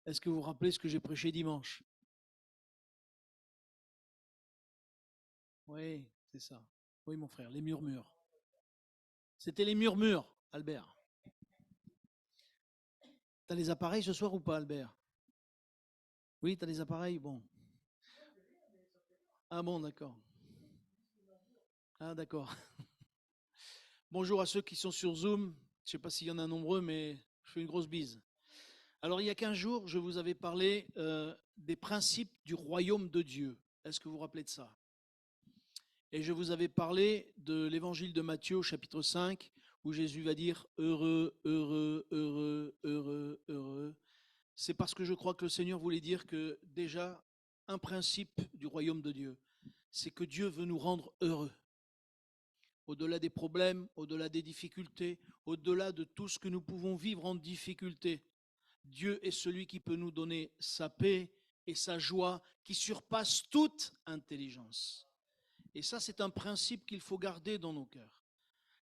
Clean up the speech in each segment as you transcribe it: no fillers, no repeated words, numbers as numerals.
Est-ce que vous vous rappelez ce que j'ai prêché dimanche? Oui, c'est ça. Oui, mon frère, les murmures. C'était les murmures, Albert. T'as les appareils ce soir ou pas, Albert? Oui, t'as les appareils? Bon. Ah bon, d'accord. Ah d'accord. Bonjour à ceux qui sont sur Zoom. Je ne sais pas s'il y en a nombreux, mais je fais une grosse bise. Alors, il y a 15 jours, je vous avais parlé des principes du royaume de Dieu. Est-ce que vous vous rappelez de ça? Et je vous avais parlé de l'évangile de Matthieu au chapitre 5, où Jésus va dire heureux, heureux, heureux, heureux, heureux. C'est parce que je crois que le Seigneur voulait dire que déjà, un principe du royaume de Dieu, c'est que Dieu veut nous rendre heureux. Au-delà des problèmes, au-delà des difficultés, au-delà de tout ce que nous pouvons vivre en difficulté, Dieu est celui qui peut nous donner sa paix et sa joie qui surpasse toute intelligence. Et ça, c'est un principe qu'il faut garder dans nos cœurs.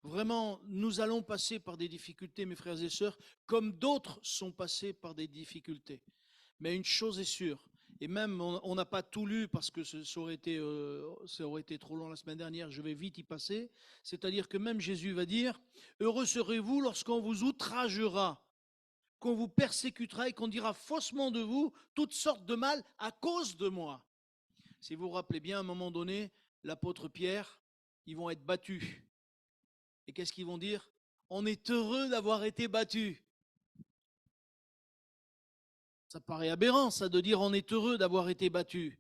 Vraiment, nous allons passer par des difficultés, mes frères et sœurs, comme d'autres sont passés par des difficultés. Mais une chose est sûre, et même on n'a pas tout lu parce que ça aurait été trop long la semaine dernière, je vais vite y passer, c'est-à-dire que même Jésus va dire, heureux serez-vous lorsqu'on vous outragera, qu'on vous persécutera et qu'on dira faussement de vous toutes sortes de mal à cause de moi. Si vous vous rappelez bien, à un moment donné, l'apôtre Pierre, ils vont être battus. Et qu'est-ce qu'ils vont dire? On est heureux d'avoir été battus. Ça paraît aberrant, ça, de dire on est heureux d'avoir été battus.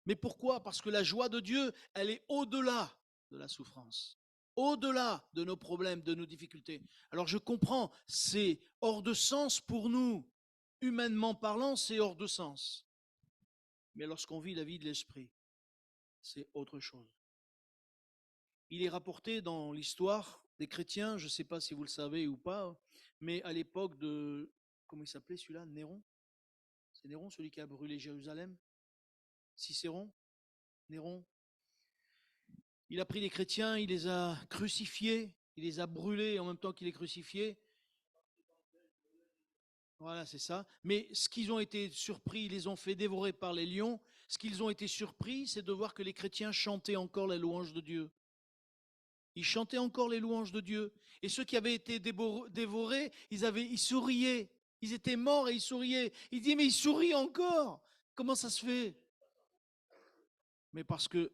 Mais pourquoi? Parce que la joie de Dieu, elle est au-delà de la souffrance, au-delà de nos problèmes, de nos difficultés. Alors je comprends, c'est hors de sens pour nous. Humainement parlant, c'est hors de sens. Mais lorsqu'on vit la vie de l'esprit, c'est autre chose. Il est rapporté dans l'histoire des chrétiens, je ne sais pas si vous le savez ou pas, mais à l'époque de, comment il s'appelait celui-là? Néron? C'est Néron, celui qui a brûlé Jérusalem? Cicéron? Néron? Il a pris les chrétiens, il les a crucifiés, il les a brûlés en même temps qu'il les crucifiait. Voilà, c'est ça. Mais ce qu'ils ont été surpris, ils les ont fait dévorer par les lions. Ce qu'ils ont été surpris, c'est de voir que les chrétiens chantaient encore la louange de Dieu. Ils chantaient encore les louanges de Dieu. Et ceux qui avaient été dévorés, ils souriaient. Ils étaient morts et ils souriaient. Ils disaient, mais ils sourient encore. Comment ça se fait? Mais parce que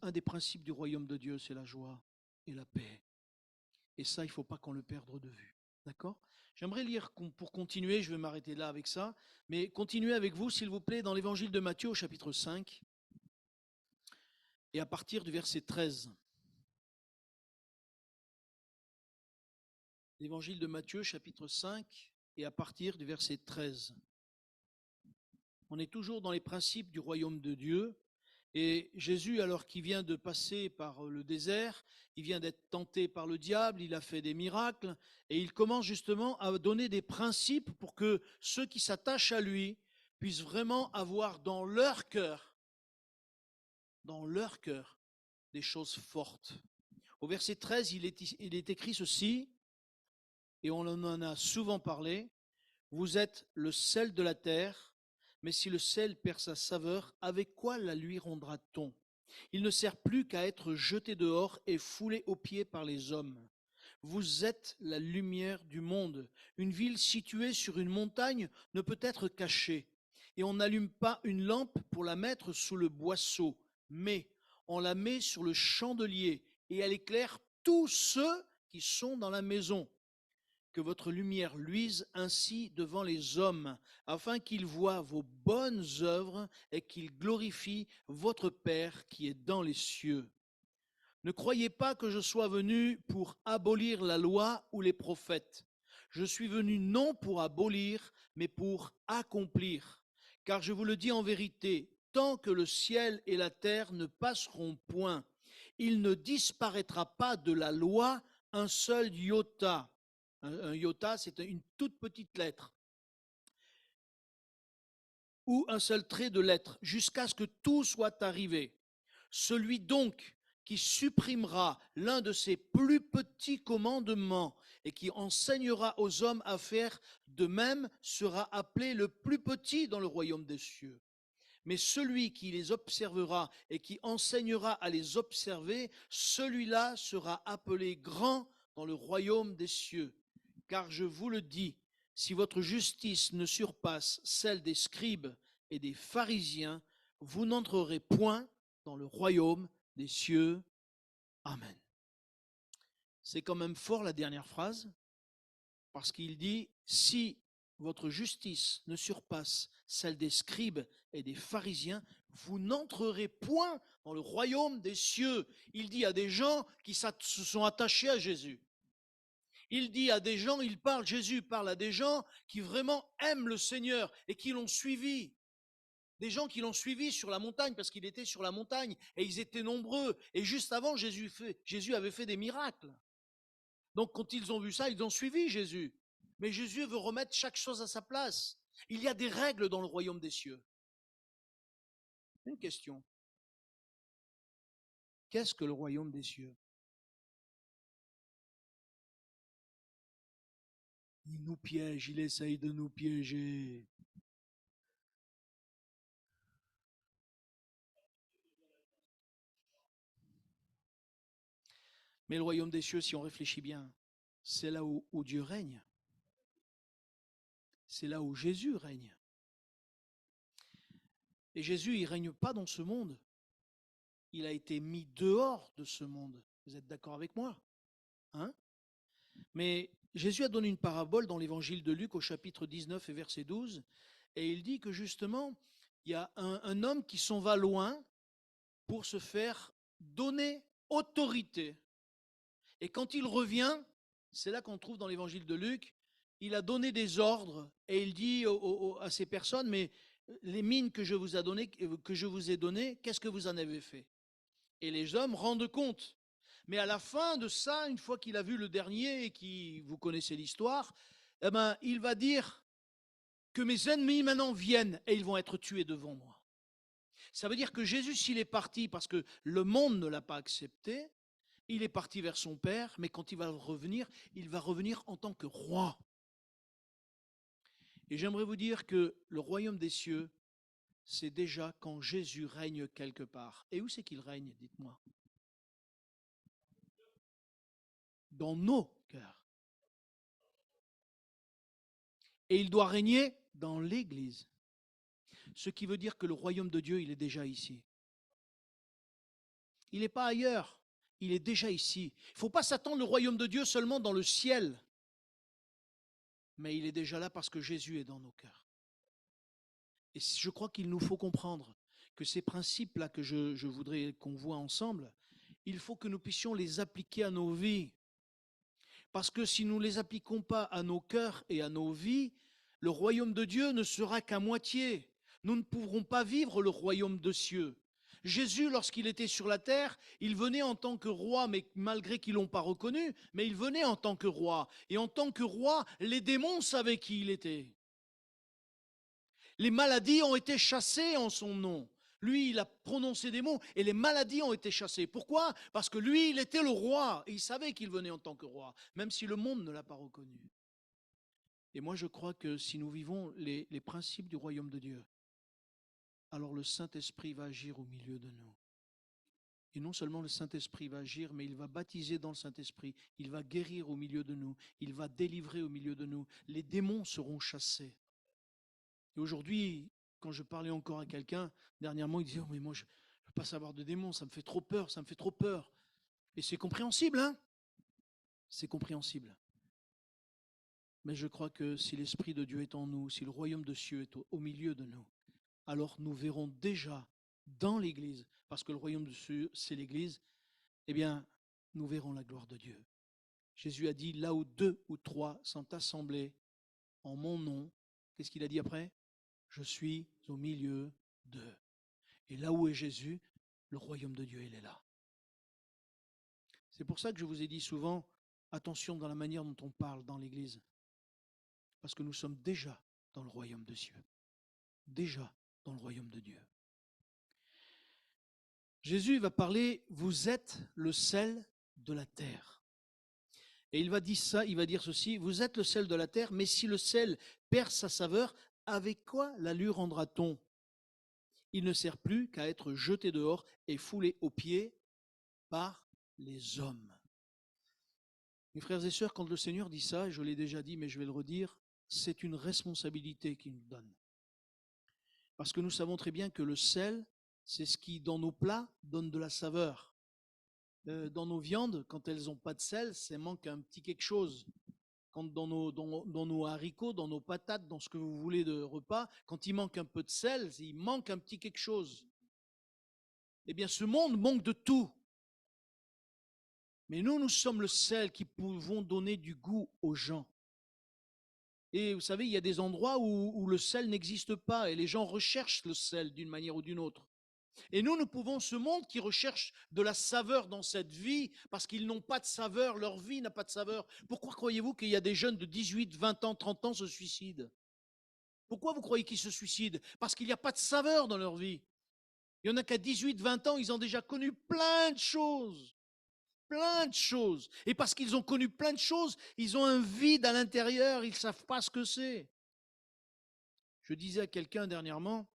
un des principes du royaume de Dieu, c'est la joie et la paix. Et ça, il ne faut pas qu'on le perde de vue. D'accord? J'aimerais lire, pour continuer, je vais m'arrêter là avec ça, mais continuez avec vous, s'il vous plaît, dans l'évangile de Matthieu au chapitre 5, et à partir du verset 13. L'évangile de Matthieu, chapitre 5, et à partir du verset 13. On est toujours dans les principes du royaume de Dieu. Et Jésus, alors qu'il vient de passer par le désert, il vient d'être tenté par le diable, il a fait des miracles, et il commence justement à donner des principes pour que ceux qui s'attachent à lui puissent vraiment avoir dans leur cœur, des choses fortes. Au verset 13, il est écrit ceci, et on en a souvent parlé, vous êtes le sel de la terre, mais si le sel perd sa saveur, avec quoi la lui rendra-t-on? Il ne sert plus qu'à être jeté dehors et foulé aux pieds par les hommes. Vous êtes la lumière du monde. Une ville située sur une montagne ne peut être cachée. Et on n'allume pas une lampe pour la mettre sous le boisseau, mais on la met sur le chandelier et elle éclaire tous ceux qui sont dans la maison. Que votre lumière luise ainsi devant les hommes, afin qu'ils voient vos bonnes œuvres et qu'ils glorifient votre Père qui est dans les cieux. Ne croyez pas que je sois venu pour abolir la loi ou les prophètes. Je suis venu non pour abolir, mais pour accomplir. Car je vous le dis en vérité, tant que le ciel et la terre ne passeront point, il ne disparaîtra pas de la loi un seul iota. Un iota, c'est une toute petite lettre, ou un seul trait de lettre, jusqu'à ce que tout soit arrivé. Celui donc qui supprimera l'un de ses plus petits commandements et qui enseignera aux hommes à faire de même sera appelé le plus petit dans le royaume des cieux. Mais celui qui les observera et qui enseignera à les observer, celui-là sera appelé grand dans le royaume des cieux. Car je vous le dis, si votre justice ne surpasse celle des scribes et des pharisiens, vous n'entrerez point dans le royaume des cieux. Amen. C'est quand même fort la dernière phrase, parce qu'il dit, si votre justice ne surpasse celle des scribes et des pharisiens, vous n'entrerez point dans le royaume des cieux. Il dit à des gens qui se sont attachés à Jésus. Il dit à des gens, Jésus parle à des gens qui vraiment aiment le Seigneur et qui l'ont suivi. Des gens qui l'ont suivi sur la montagne, parce qu'il était sur la montagne, et ils étaient nombreux. Et juste avant, Jésus avait fait des miracles. Donc quand ils ont vu ça, ils ont suivi Jésus. Mais Jésus veut remettre chaque chose à sa place. Il y a des règles dans le royaume des cieux. Une question. Qu'est-ce que le royaume des cieux? Il nous piège, il essaye de nous piéger. Mais le royaume des cieux, si on réfléchit bien, c'est là où Dieu règne. C'est là où Jésus règne. Et Jésus, il ne règne pas dans ce monde. Il a été mis dehors de ce monde. Vous êtes d'accord avec moi? Hein? Mais Jésus a donné une parabole dans l'évangile de Luc au chapitre 19 et verset 12. Et il dit que justement, il y a un homme qui s'en va loin pour se faire donner autorité. Et quand il revient, c'est là qu'on trouve dans l'évangile de Luc, il a donné des ordres et il dit à ces personnes, mais les mines que je vous ai données, qu'est-ce que vous en avez fait? Et les hommes rendent compte. Mais à la fin de ça, une fois qu'il a vu le dernier et qui, vous connaissez l'histoire, eh ben, il va dire que mes ennemis maintenant viennent et ils vont être tués devant moi. Ça veut dire que Jésus, s'il est parti parce que le monde ne l'a pas accepté, il est parti vers son Père, mais quand il va revenir en tant que roi. Et j'aimerais vous dire que le royaume des cieux, c'est déjà quand Jésus règne quelque part. Et où c'est qu'il règne, dites-moi? Dans nos cœurs. Et il doit régner dans l'Église. Ce qui veut dire que le royaume de Dieu, il est déjà ici. Il n'est pas ailleurs, il est déjà ici. Il ne faut pas s'attendre le royaume de Dieu seulement dans le ciel, mais il est déjà là parce que Jésus est dans nos cœurs. Et je crois qu'il nous faut comprendre que ces principes-là que je voudrais qu'on voit ensemble, il faut que nous puissions les appliquer à nos vies. Parce que si nous ne les appliquons pas à nos cœurs et à nos vies, le royaume de Dieu ne sera qu'à moitié. Nous ne pourrons pas vivre le royaume des cieux. Jésus, lorsqu'il était sur la terre, il venait en tant que roi, mais malgré qu'ils ne l'ont pas reconnu, mais il venait en tant que roi. Et en tant que roi, les démons savaient qui il était. Les maladies ont été chassées en son nom. Lui, il a prononcé des mots et les maladies ont été chassées. Pourquoi? Parce que lui, il était le roi et il savait qu'il venait en tant que roi, même si le monde ne l'a pas reconnu. Et moi, je crois que si nous vivons les principes du royaume de Dieu, alors le Saint-Esprit va agir au milieu de nous. Et non seulement le Saint-Esprit va agir, mais il va baptiser dans le Saint-Esprit, il va guérir au milieu de nous, il va délivrer au milieu de nous. Les démons seront chassés. Et aujourd'hui, quand je parlais encore à quelqu'un, dernièrement, il disait, oh, mais moi, je ne veux pas savoir de démons, ça me fait trop peur, ça me fait trop peur. Et c'est compréhensible, hein? C'est compréhensible. Mais je crois que si l'Esprit de Dieu est en nous, si le royaume de cieux est au milieu de nous, alors nous verrons déjà dans l'Église, parce que le royaume de cieux, c'est l'Église, eh bien, nous verrons la gloire de Dieu. Jésus a dit, là où 2 ou 3 sont assemblés en mon nom, qu'est-ce qu'il a dit après? Je suis au milieu d'eux. Et là où est Jésus, le royaume de Dieu, il est là. C'est pour ça que je vous ai dit souvent, attention dans la manière dont on parle dans l'Église. Parce que nous sommes déjà dans le royaume de cieux. Déjà dans le royaume de Dieu. Jésus va parler, vous êtes le sel de la terre. Et il va dire ceci, vous êtes le sel de la terre, mais si le sel perd sa saveur, avec quoi la lui rendra-t-on? Il ne sert plus qu'à être jeté dehors et foulé aux pieds par les hommes. Mes frères et sœurs, quand le Seigneur dit ça, je l'ai déjà dit, mais je vais le redire, c'est une responsabilité qu'il nous donne. Parce que nous savons très bien que le sel, c'est ce qui, dans nos plats, donne de la saveur. Dans nos viandes, quand elles n'ont pas de sel, ça manque un petit quelque chose. Quand dans nos haricots, dans nos patates, dans ce que vous voulez de repas, quand il manque un peu de sel, il manque un petit quelque chose. Eh bien, ce monde manque de tout. Mais nous sommes le sel qui pouvons donner du goût aux gens. Et vous savez, il y a des endroits où le sel n'existe pas et les gens recherchent le sel d'une manière ou d'une autre. Et nous pouvons, ce monde qui recherche de la saveur dans cette vie, parce qu'ils n'ont pas de saveur, leur vie n'a pas de saveur. Pourquoi croyez-vous qu'il y a des jeunes de 18, 20 ans, 30 ans se suicident? Pourquoi vous croyez qu'ils se suicident? Parce qu'il n'y a pas de saveur dans leur vie. Il y en a qu'à 18, 20 ans, ils ont déjà connu plein de choses. Plein de choses. Et parce qu'ils ont connu plein de choses, ils ont un vide à l'intérieur, ils ne savent pas ce que c'est. Je disais à quelqu'un dernièrement,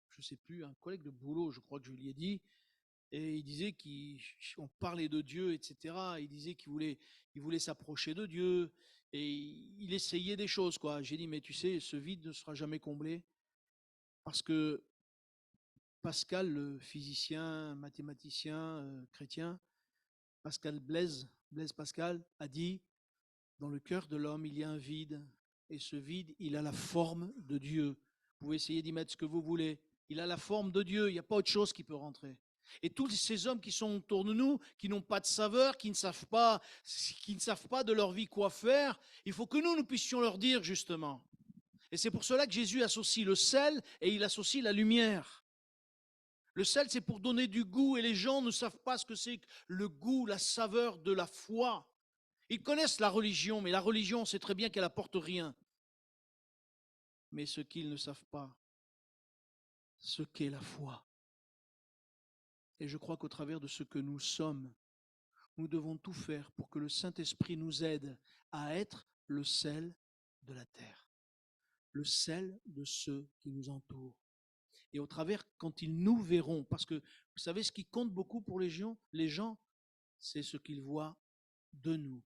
je ne sais plus, un collègue de boulot, je crois que je lui ai dit, et il disait qu'on parlait de Dieu, etc. Il disait il voulait s'approcher de Dieu, et il essayait des choses, quoi. J'ai dit, mais tu sais, ce vide ne sera jamais comblé, parce que Pascal, le physicien, mathématicien, chrétien, Pascal Blaise Pascal, a dit, dans le cœur de l'homme, il y a un vide, et ce vide, il a la forme de Dieu. Vous pouvez essayer d'y mettre ce que vous voulez. Il a la forme de Dieu, il n'y a pas autre chose qui peut rentrer. Et tous ces hommes qui sont autour de nous, qui n'ont pas de saveur, qui ne savent pas de leur vie quoi faire, il faut que nous puissions leur dire justement. Et c'est pour cela que Jésus associe le sel et il associe la lumière. Le sel, c'est pour donner du goût et les gens ne savent pas ce que c'est que le goût, la saveur de la foi. Ils connaissent la religion, mais la religion, on sait très bien qu'elle apporte rien. Mais ce qu'ils ne savent pas, ce qu'est la foi. Et je crois qu'au travers de ce que nous sommes, nous devons tout faire pour que le Saint-Esprit nous aide à être le sel de la terre, le sel de ceux qui nous entourent. Et au travers, quand ils nous verront, parce que vous savez, ce qui compte beaucoup pour les gens, c'est ce qu'ils voient de nous.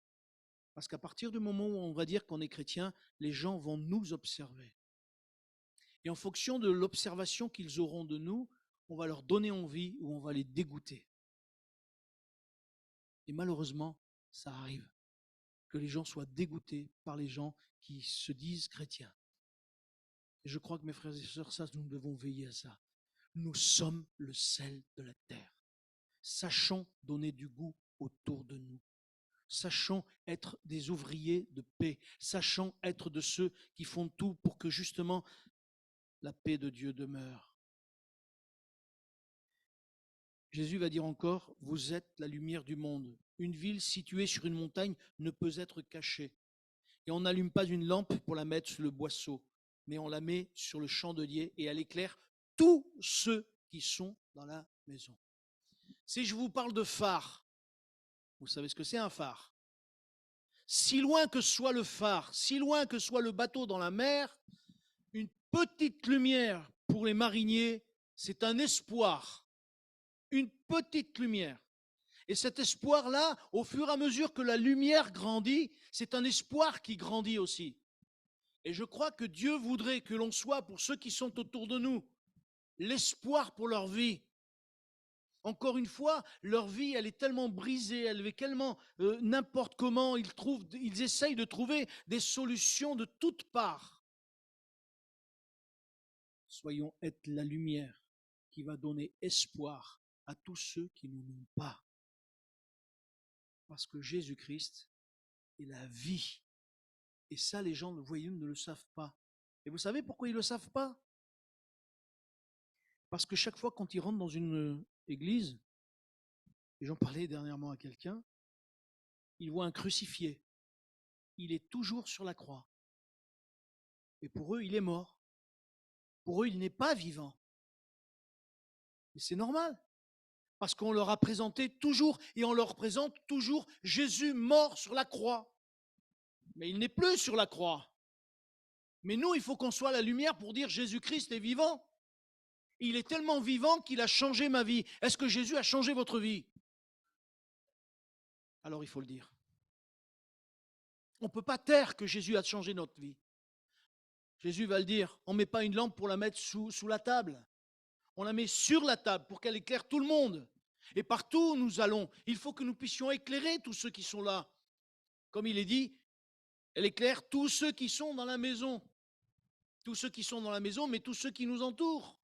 Parce qu'à partir du moment où on va dire qu'on est chrétien, les gens vont nous observer. Et en fonction de l'observation qu'ils auront de nous, on va leur donner envie ou on va les dégoûter. Et malheureusement, ça arrive que les gens soient dégoûtés par les gens qui se disent chrétiens. Et je crois que mes frères et sœurs, ça, nous devons veiller à ça. Nous sommes le sel de la terre. Sachons donner du goût autour de nous. Sachons être des ouvriers de paix. Sachons être de ceux qui font tout pour que justement la paix de Dieu demeure. Jésus va dire encore, vous êtes la lumière du monde. Une ville située sur une montagne ne peut être cachée. Et on n'allume pas une lampe pour la mettre sous le boisseau, mais on la met sur le chandelier et elle éclaire tous ceux qui sont dans la maison. Si je vous parle de phare, vous savez ce que c'est un phare? Si loin que soit le phare, si loin que soit le bateau dans la mer, une petite lumière pour les mariniers, c'est un espoir. Une petite lumière. Et cet espoir-là, au fur et à mesure que la lumière grandit, c'est un espoir qui grandit aussi. Et je crois que Dieu voudrait que l'on soit, pour ceux qui sont autour de nous, l'espoir pour leur vie. Encore une fois, leur vie, elle est tellement brisée, elle est tellement n'importe comment, ils essayent de trouver des solutions de toutes parts. Soyons être la lumière qui va donner espoir à tous ceux qui n'en ont pas. Parce que Jésus-Christ est la vie. Et ça, les gens, voyez, ne le savent pas. Et vous savez pourquoi ils ne le savent pas? Parce que chaque fois quand ils rentrent dans une église, et j'en parlais dernièrement à quelqu'un, ils voient un crucifié. Il est toujours sur la croix. Et pour eux, il est mort. Pour eux, il n'est pas vivant. Et c'est normal. Parce qu'on leur a présenté toujours, et on leur présente toujours Jésus mort sur la croix. Mais il n'est plus sur la croix. Mais nous, il faut qu'on soit la lumière pour dire Jésus-Christ est vivant. Il est tellement vivant qu'il a changé ma vie. Est-ce que Jésus a changé votre vie? Alors il faut le dire. On ne peut pas taire que Jésus a changé notre vie. Jésus va le dire. On ne met pas une lampe pour la mettre sous la table. On la met sur la table pour qu'elle éclaire tout le monde. Et partout où nous allons, il faut que nous puissions éclairer tous ceux qui sont là. Comme il est dit, elle éclaire tous ceux qui sont dans la maison. Tous ceux qui sont dans la maison, mais tous ceux qui nous entourent.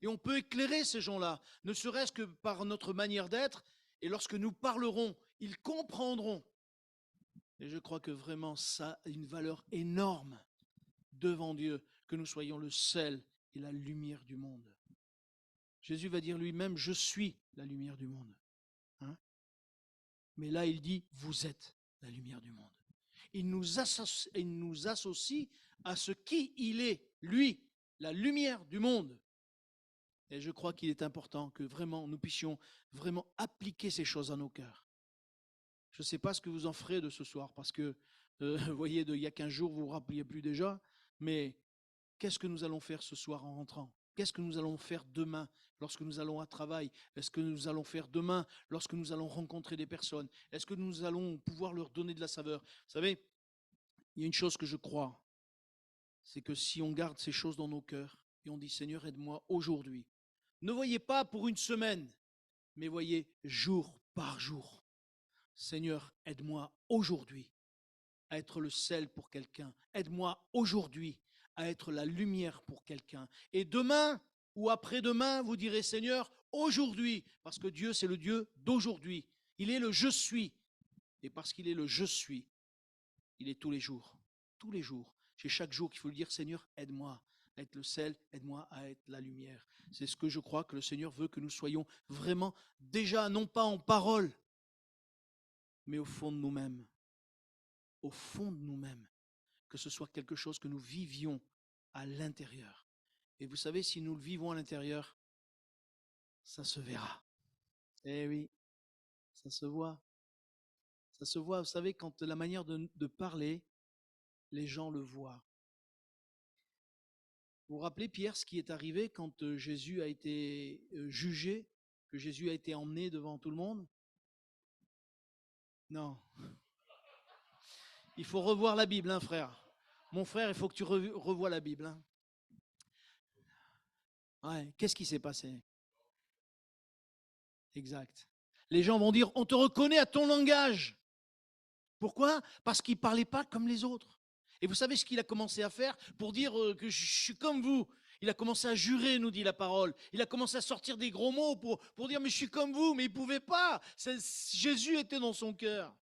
Et on peut éclairer ces gens-là, ne serait-ce que par notre manière d'être. Et lorsque nous parlerons, ils comprendront. Et je crois que vraiment ça a une valeur énorme devant Dieu, que nous soyons le sel et la lumière du monde. Jésus va dire lui-même, je suis la lumière du monde. Hein? Mais là, il dit, vous êtes la lumière du monde. Il nous associe à ce qui il est, lui, la lumière du monde. Et je crois qu'il est important que vraiment nous puissions vraiment appliquer ces choses à nos cœurs. Je ne sais pas ce que vous en ferez de ce soir, parce que, vous voyez, il y a 15 jours, vous ne vous rappeliez plus déjà, mais qu'est-ce que nous allons faire ce soir en rentrant? Qu'est-ce que nous allons faire demain lorsque nous allons à travail? Est-ce que nous allons faire demain lorsque nous allons rencontrer des personnes? Est-ce que nous allons pouvoir leur donner de la saveur? Vous savez, il y a une chose que je crois, c'est que si on garde ces choses dans nos cœurs et on dit Seigneur, aide-moi aujourd'hui. Ne voyez pas pour une semaine, mais voyez jour par jour. Seigneur, aide-moi aujourd'hui à être le sel pour quelqu'un. Aide-moi aujourd'hui à être la lumière pour quelqu'un. Et demain ou après-demain, vous direz Seigneur, aujourd'hui, parce que Dieu, c'est le Dieu d'aujourd'hui. Il est le je suis. Et parce qu'il est le je suis, il est tous les jours. Tous les jours. C'est chaque jour qu'il faut lui dire Seigneur, aide-moi à être le sel, aide-moi à être la lumière. C'est ce que je crois que le Seigneur veut que nous soyons vraiment déjà, non pas en parole, mais au fond de nous-mêmes. Au fond de nous-mêmes. Que ce soit quelque chose que nous vivions à l'intérieur. Et vous savez, si nous le vivons à l'intérieur, ça se verra. Eh oui, ça se voit. Ça se voit, vous savez, quand la manière de parler, les gens le voient. Vous vous rappelez, Pierre, ce qui est arrivé quand Jésus a été jugé, que Jésus a été emmené devant tout le monde? Non. Il faut revoir la Bible, hein, frère. Mon frère, il faut que tu revoies la Bible. Hein. Ouais, qu'est-ce qui s'est passé? Exact. Les gens vont dire, on te reconnaît à ton langage. Pourquoi? Parce qu'il ne parlait pas comme les autres. Et vous savez ce qu'il a commencé à faire pour dire que je suis comme vous? Il a commencé à jurer, nous dit la parole. Il a commencé à sortir des gros mots pour dire, mais je suis comme vous, mais il ne pouvait pas. Jésus était dans son cœur.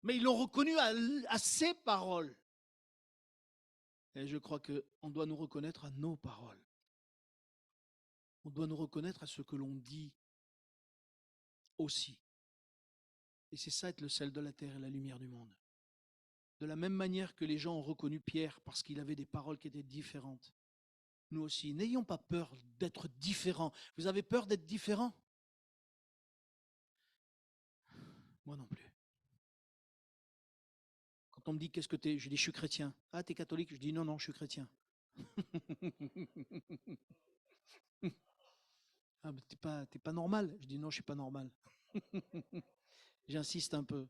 Mais ils l'ont reconnu à ses paroles. Et je crois qu'on doit nous reconnaître à nos paroles. On doit nous reconnaître à ce que l'on dit aussi. Et c'est ça être le sel de la terre et la lumière du monde. De la même manière que les gens ont reconnu Pierre parce qu'il avait des paroles qui étaient différentes. Nous aussi, n'ayons pas peur d'être différents. Vous avez peur d'être différent? Moi non plus. Quand on me dit qu'est-ce que t'es, je dis je suis chrétien. Ah, t'es catholique? Je dis non, non, je suis chrétien. Ah, mais t'es pas normal? Je dis non, je suis pas normal. J'insiste un peu.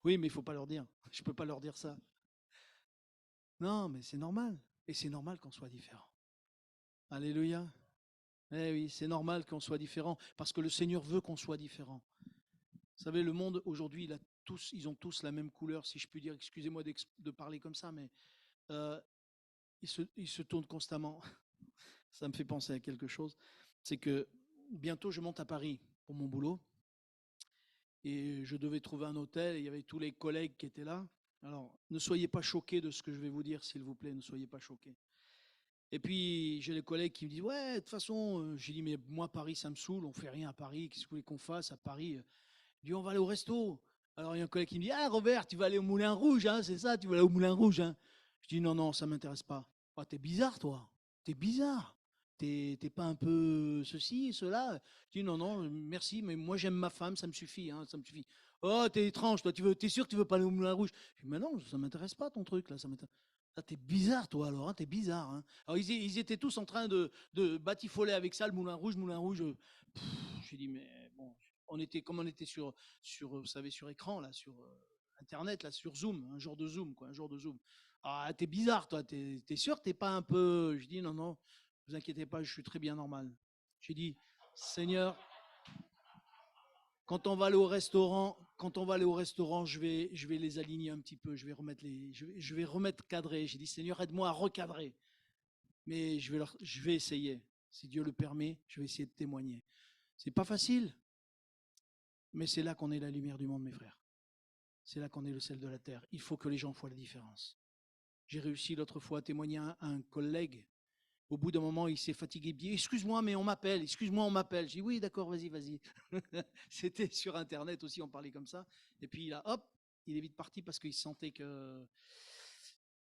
Oui, mais il faut pas leur dire. Je peux pas leur dire ça. Non, mais c'est normal. Et c'est normal qu'on soit différent. Alléluia. Eh oui, c'est normal qu'on soit différent parce que le Seigneur veut qu'on soit différent. Vous savez, le monde aujourd'hui, ils ont tous la même couleur, si je puis dire. Excusez-moi de parler comme ça, mais euh, ils se tournent constamment. Ça me fait penser à quelque chose. C'est que bientôt, je monte à Paris pour mon boulot et je devais trouver un hôtel. Et il y avait tous les collègues qui étaient là. Alors, ne soyez pas choqués de ce que je vais vous dire, s'il vous plaît. Ne soyez pas choqués. Et puis, j'ai les collègues qui me disent, ouais, de toute façon, j'ai dit, mais moi, Paris, ça me saoule, on fait rien à Paris, qu'est-ce que vous voulez qu'on fasse à Paris? Je dis, on va aller au resto. Alors, il y a un collègue qui me dit, ah, Robert, tu vas aller au Moulin Rouge, hein, c'est ça, tu vas aller au Moulin Rouge. Hein. Je dis, non, non, ça ne m'intéresse pas. Ah, t'es bizarre, toi. T'es bizarre. t'es pas un peu ceci, cela? Je dis non, non, merci, mais moi j'aime ma femme, ça me suffit, hein, ça me suffit. Oh, t'es étrange, toi, t'es sûr que tu veux pas aller au Moulin Rouge? Je dis mais non, ça m'intéresse pas ton truc là, ça m'intéresse. Ah, t'es bizarre, toi, alors, hein, t'es bizarre. Hein. Alors, ils étaient tous en train de batifoler avec ça, le Moulin Rouge, Moulin Rouge. J'ai dit, mais bon, comme on était vous savez, sur écran, là, sur Internet, là, sur Zoom, un jour de Zoom, quoi, un jour de Zoom. Ah, t'es bizarre, toi, t'es sûr, t'es pas un peu. Je dis, non, non, vous inquiétez pas, je suis très bien normal. J'ai dit, Seigneur, quand on va aller au restaurant, je vais les aligner un petit peu, je vais remettre cadré. J'ai dit, Seigneur, aide-moi à recadrer. Mais je vais essayer. Si Dieu le permet, je vais essayer de témoigner. C'est pas facile, mais c'est là qu'on est la lumière du monde, mes frères. C'est là qu'on est le sel de la terre. Il faut que les gens voient la différence. J'ai réussi l'autre fois à témoigner à un collègue. Au bout d'un moment, il s'est fatigué. Il dit, excuse-moi, mais on m'appelle. Excuse-moi, on m'appelle. J'ai dit, oui, d'accord, vas-y, vas-y. C'était sur Internet aussi, on parlait comme ça. Et puis là, hop, il est vite parti parce qu'il sentait que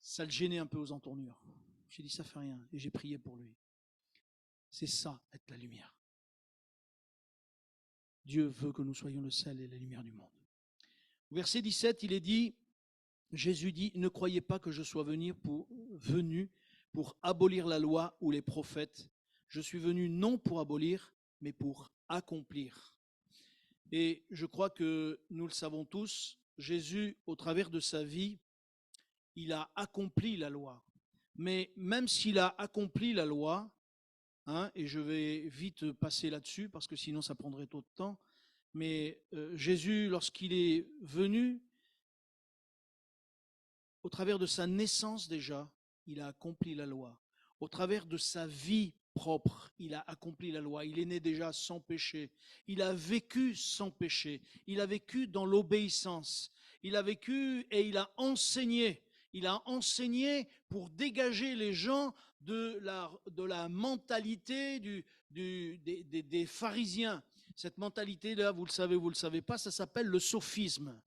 ça le gênait un peu aux entournures. J'ai dit, ça fait rien. Et j'ai prié pour lui. C'est ça, être la lumière. Dieu veut que nous soyons le sel et la lumière du monde. Au verset 17, il est dit, Jésus dit, ne croyez pas que je sois venu pour abolir la loi ou les prophètes. Je suis venu non pour abolir, mais pour accomplir. Et je crois que nous le savons tous, Jésus, au travers de sa vie, il a accompli la loi. Mais même s'il a accompli la loi, hein, et je vais vite passer là-dessus parce que sinon ça prendrait trop de temps, mais Jésus, lorsqu'il est venu, au travers de sa naissance déjà, il a accompli la loi. Au travers de sa vie propre, il a accompli la loi. Il est né déjà sans péché. Il a vécu sans péché. Il a vécu dans l'obéissance. Il a vécu et il a enseigné. Il a enseigné pour dégager les gens de la mentalité des pharisiens. Cette mentalité-là, vous le savez pas, ça s'appelle le sophisme.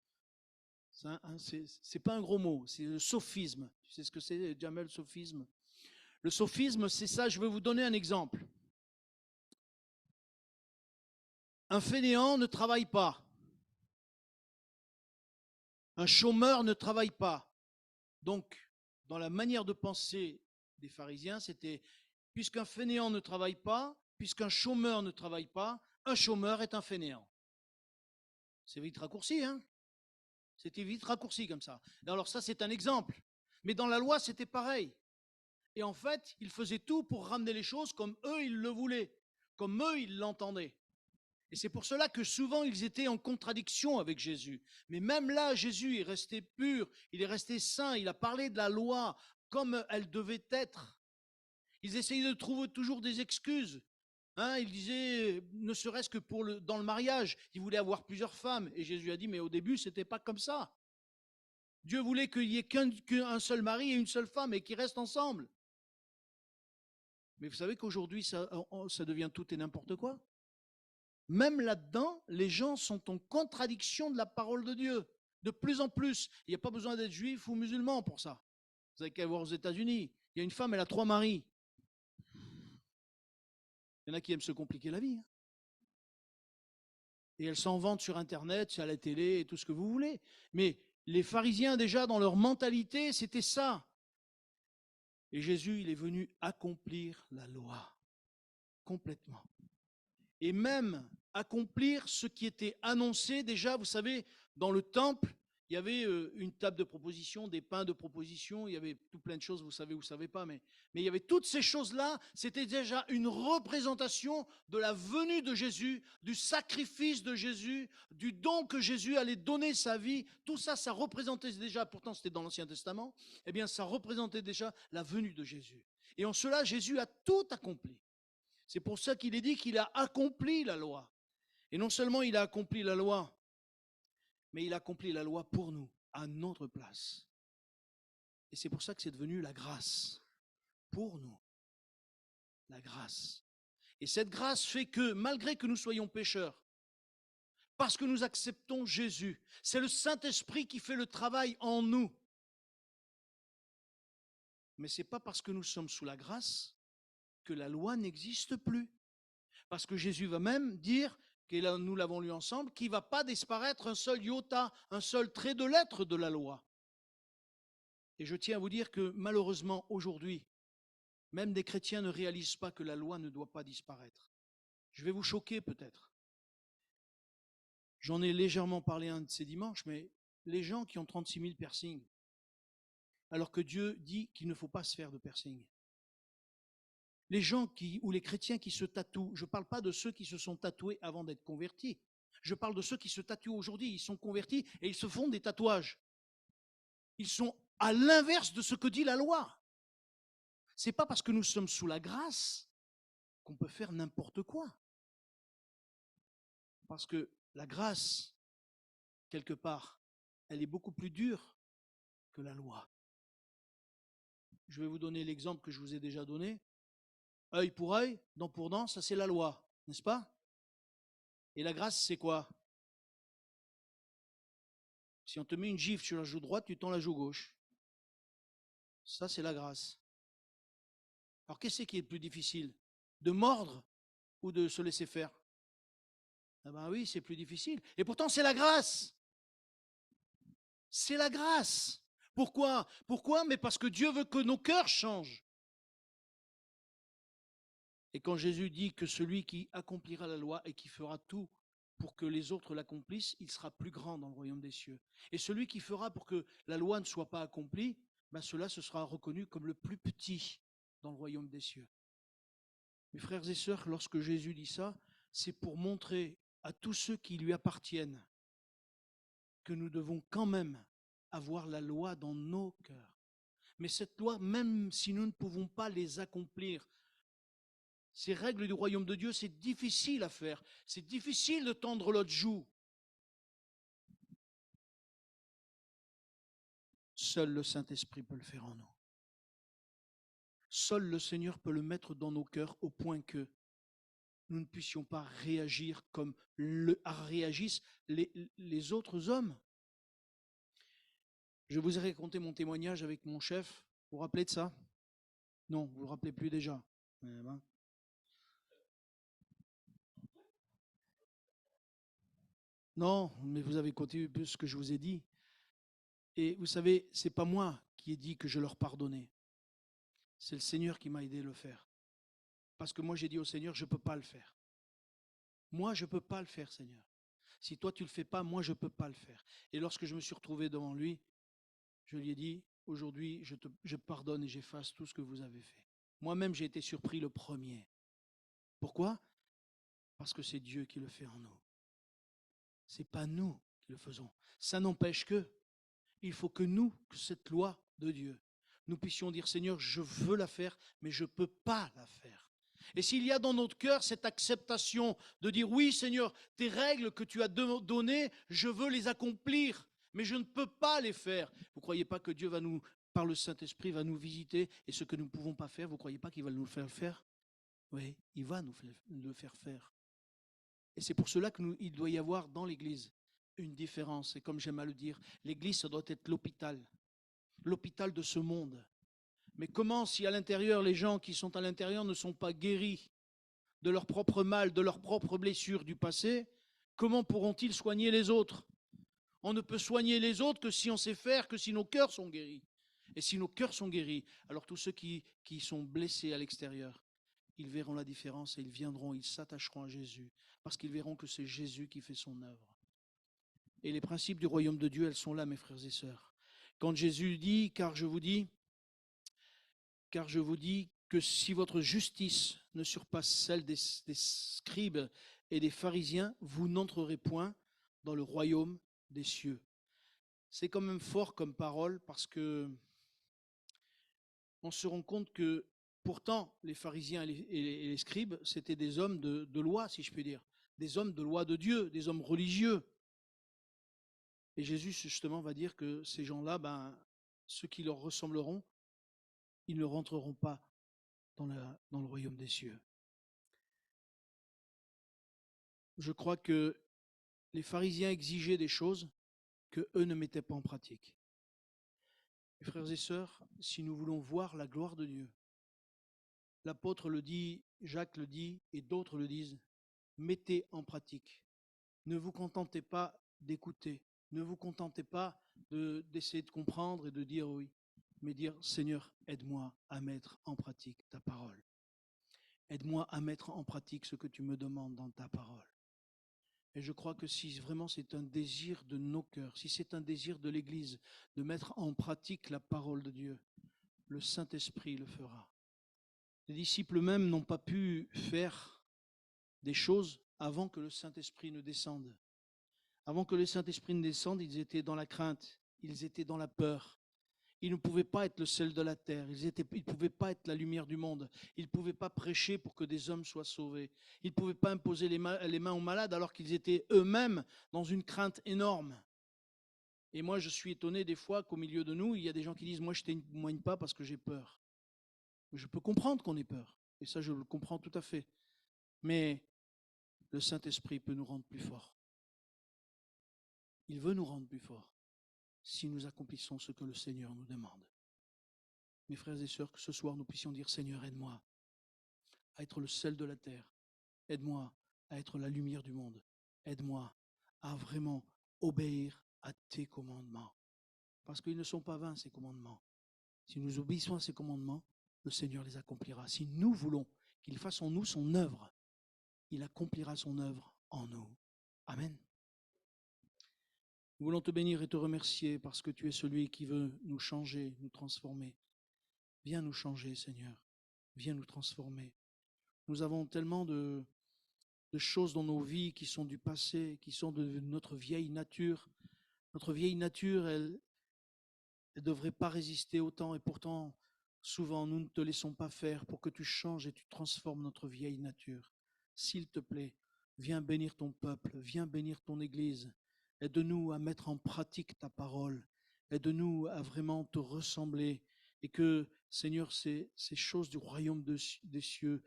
C'est pas un gros mot, c'est le sophisme. Tu sais ce que c'est, Jamel, le sophisme? Le sophisme, c'est ça, je vais vous donner un exemple. Un fainéant ne travaille pas. Un chômeur ne travaille pas. Donc, dans la manière de penser des pharisiens, c'était, puisqu'un fainéant ne travaille pas, puisqu'un chômeur ne travaille pas, un chômeur est un fainéant. C'est vite raccourci, hein? C'était vite raccourci comme ça. Alors ça, c'est un exemple. Mais dans la loi, c'était pareil. Et en fait, ils faisaient tout pour ramener les choses comme eux, ils le voulaient, comme eux, ils l'entendaient. Et c'est pour cela que souvent, ils étaient en contradiction avec Jésus. Mais même là, Jésus est resté pur, il est resté saint, il a parlé de la loi comme elle devait être. Ils essayaient de trouver toujours des excuses. Hein, il disait, ne serait-ce que dans le mariage, il voulait avoir plusieurs femmes. Et Jésus a dit, mais au début, ce n'était pas comme ça. Dieu voulait qu'il n'y ait qu'un seul mari et une seule femme et qu'ils restent ensemble. Mais vous savez qu'aujourd'hui, ça devient tout et n'importe quoi. Même là-dedans, les gens sont en contradiction de la parole de Dieu. De plus en plus. Il n'y a pas besoin d'être juif ou musulman pour ça. Vous avez qu'à voir aux États-Unis. Il y a une femme, elle a 3 maris. Il y en a qui aiment se compliquer la vie. Hein. Et elles s'en vantent sur Internet, sur la télé et tout ce que vous voulez. Mais les pharisiens, déjà, dans leur mentalité, c'était ça. Et Jésus, il est venu accomplir la loi. Complètement. Et même accomplir ce qui était annoncé déjà, vous savez, dans le temple, il y avait une table de proposition, des pains de proposition, il y avait tout plein de choses, vous savez pas, mais il y avait toutes ces choses-là, c'était déjà une représentation de la venue de Jésus, du sacrifice de Jésus, du don que Jésus allait donner sa vie, tout ça, ça représentait déjà, pourtant c'était dans l'Ancien Testament, eh bien ça représentait déjà la venue de Jésus. Et en cela, Jésus a tout accompli. C'est pour ça qu'il est dit qu'il a accompli la loi. Et non seulement il a accompli la loi, mais il a accompli la loi pour nous, à notre place. Et c'est pour ça que c'est devenu la grâce. Pour nous. La grâce. Et cette grâce fait que, malgré que nous soyons pécheurs, parce que nous acceptons Jésus, c'est le Saint-Esprit qui fait le travail en nous. Mais ce n'est pas parce que nous sommes sous la grâce que la loi n'existe plus. Parce que Jésus va même dire, et là, nous l'avons lu ensemble, qu'il ne va pas disparaître un seul iota, un seul trait de lettre de la loi. Et je tiens à vous dire que malheureusement, aujourd'hui, même des chrétiens ne réalisent pas que la loi ne doit pas disparaître. Je vais vous choquer peut-être. J'en ai légèrement parlé un de ces dimanches, mais les gens qui ont 36 000 piercings, alors que Dieu dit qu'il ne faut pas se faire de piercing. Les gens ou les chrétiens qui se tatouent, je ne parle pas de ceux qui se sont tatoués avant d'être convertis. Je parle de ceux qui se tatouent aujourd'hui. Ils sont convertis et ils se font des tatouages. Ils sont à l'inverse de ce que dit la loi. Ce n'est pas parce que nous sommes sous la grâce qu'on peut faire n'importe quoi. Parce que la grâce, quelque part, elle est beaucoup plus dure que la loi. Je vais vous donner l'exemple que je vous ai déjà donné. Œil pour œil, dent pour dent, ça c'est la loi, n'est-ce pas? Et la grâce, c'est quoi? Si on te met une gifle sur la joue droite, tu tends la joue gauche. Ça, c'est la grâce. Alors, qu'est-ce qui est le plus difficile? De mordre ou de se laisser faire? Ah ben oui, c'est plus difficile. Et pourtant, c'est la grâce. C'est la grâce. Pourquoi? Pourquoi? Mais parce que Dieu veut que nos cœurs changent. Et quand Jésus dit que celui qui accomplira la loi et qui fera tout pour que les autres l'accomplissent, il sera plus grand dans le royaume des cieux. Et celui qui fera pour que la loi ne soit pas accomplie, ben cela se sera reconnu comme le plus petit dans le royaume des cieux. Mes frères et sœurs, lorsque Jésus dit ça, c'est pour montrer à tous ceux qui lui appartiennent que nous devons quand même avoir la loi dans nos cœurs. Mais cette loi, même si nous ne pouvons pas les accomplir, ces règles du royaume de Dieu, c'est difficile à faire. C'est difficile de tendre l'autre joue. Seul le Saint-Esprit peut le faire en nous. Seul le Seigneur peut le mettre dans nos cœurs au point que nous ne puissions pas réagir comme réagissent les autres hommes. Je vous ai raconté mon témoignage avec mon chef. Vous vous rappelez de ça? Non, vous ne vous rappelez plus déjà. Non, mais vous avez continué ce que je vous ai dit. Et vous savez, ce n'est pas moi qui ai dit que je leur pardonnais. C'est le Seigneur qui m'a aidé à le faire. Parce que moi, j'ai dit au Seigneur, je ne peux pas le faire. Moi, je ne peux pas le faire, Seigneur. Si toi, tu ne le fais pas, moi, je ne peux pas le faire. Et lorsque je me suis retrouvé devant lui, je lui ai dit, aujourd'hui, je pardonne et j'efface tout ce que vous avez fait. Moi-même, j'ai été surpris le premier. Pourquoi? Parce que c'est Dieu qui le fait en nous. Ce n'est pas nous qui le faisons. Ça n'empêche que, il faut que nous, que cette loi de Dieu, nous puissions dire, Seigneur, je veux la faire, mais je ne peux pas la faire. Et s'il y a dans notre cœur cette acceptation de dire, oui, Seigneur, tes règles que tu as données, je veux les accomplir, mais je ne peux pas les faire. Vous ne croyez pas que Dieu va nous, par le Saint-Esprit, va nous visiter, et ce que nous ne pouvons pas faire, vous ne croyez pas qu'il va nous le faire? Oui, il va nous le faire faire. Et c'est pour cela qu'il doit y avoir dans l'Église une différence. Et comme j'aime à le dire, l'Église, ça doit être l'hôpital de ce monde. Mais comment, si à l'intérieur, les gens qui sont à l'intérieur ne sont pas guéris de leur propre mal, de leurs propres blessures du passé, comment pourront-ils soigner les autres? On ne peut soigner les autres que si on sait faire, que si nos cœurs sont guéris. Et si nos cœurs sont guéris, alors tous ceux qui sont blessés à l'extérieur, ils verront la différence et ils viendront, ils s'attacheront à Jésus, parce qu'ils verront que c'est Jésus qui fait son œuvre. Et les principes du royaume de Dieu, elles sont là, mes frères et sœurs. Quand Jésus dit, car je vous dis que si votre justice ne surpasse celle des scribes et des pharisiens, vous n'entrerez point dans le royaume des cieux. C'est quand même fort comme parole parce que on se rend compte que pourtant les pharisiens et les scribes, c'était des hommes de loi, si je puis dire, des hommes de loi de Dieu, des hommes religieux. Et Jésus justement va dire que ces gens-là, ceux qui leur ressembleront, ils ne rentreront pas dans le royaume des cieux. Je crois que les pharisiens exigeaient des choses que eux ne mettaient pas en pratique. Mes frères et sœurs, si nous voulons voir la gloire de Dieu, l'apôtre le dit, Jacques le dit, et d'autres le disent, mettez en pratique. Ne vous contentez pas d'écouter, ne vous contentez pas d'essayer de comprendre et de dire oui, mais dire, Seigneur, aide-moi à mettre en pratique ta parole. Aide-moi à mettre en pratique ce que tu me demandes dans ta parole. Et je crois que si vraiment c'est un désir de nos cœurs, si c'est un désir de l'Église de mettre en pratique la parole de Dieu, le Saint-Esprit le fera. Les disciples même n'ont pas pu faire des choses avant que le Saint-Esprit ne descende. Avant que le Saint-Esprit ne descende, ils étaient dans la crainte, ils étaient dans la peur. Ils ne pouvaient pas être le sel de la terre, ils ne pouvaient pas être la lumière du monde, ils ne pouvaient pas prêcher pour que des hommes soient sauvés, ils ne pouvaient pas imposer les mains aux malades alors qu'ils étaient eux-mêmes dans une crainte énorme. Et moi, je suis étonné des fois qu'au milieu de nous, il y a des gens qui disent « moi, je ne témoigne pas parce que j'ai peur ». Je peux comprendre qu'on ait peur, et ça, je le comprends tout à fait. Mais le Saint-Esprit peut nous rendre plus forts. Il veut nous rendre plus forts si nous accomplissons ce que le Seigneur nous demande. Mes frères et sœurs, que ce soir nous puissions dire « Seigneur, aide-moi à être le sel de la terre. Aide-moi à être la lumière du monde. Aide-moi à vraiment obéir à tes commandements. » Parce qu'ils ne sont pas vains, ces commandements. Si nous obéissons à ces commandements, le Seigneur les accomplira. Si nous voulons qu'il fasse en nous son œuvre, il accomplira son œuvre en nous. Amen. Nous voulons te bénir et te remercier parce que tu es celui qui veut nous changer, nous transformer. Viens nous changer, Seigneur. Viens nous transformer. Nous avons tellement de choses dans nos vies qui sont du passé, qui sont de notre vieille nature. Notre vieille nature, elle ne devrait pas résister au temps et pourtant, souvent, nous ne te laissons pas faire pour que tu changes et tu transformes notre vieille nature. S'il te plaît, viens bénir ton peuple, viens bénir ton Église. Aide-nous à mettre en pratique ta parole. Aide-nous à vraiment te ressembler et que, Seigneur, ces choses du royaume des cieux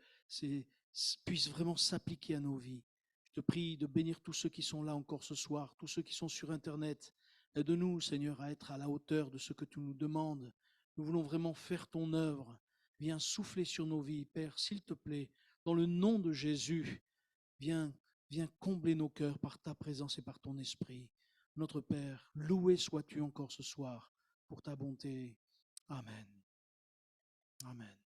puissent vraiment s'appliquer à nos vies. Je te prie de bénir tous ceux qui sont là encore ce soir, tous ceux qui sont sur Internet. Aide-nous, Seigneur, à être à la hauteur de ce que tu nous demandes. Nous voulons vraiment faire ton œuvre. Viens souffler sur nos vies, Père, s'il te plaît, dans le nom de Jésus. Viens combler nos cœurs par ta présence et par ton esprit. Notre Père, loué sois-tu encore ce soir pour ta bonté. Amen. Amen.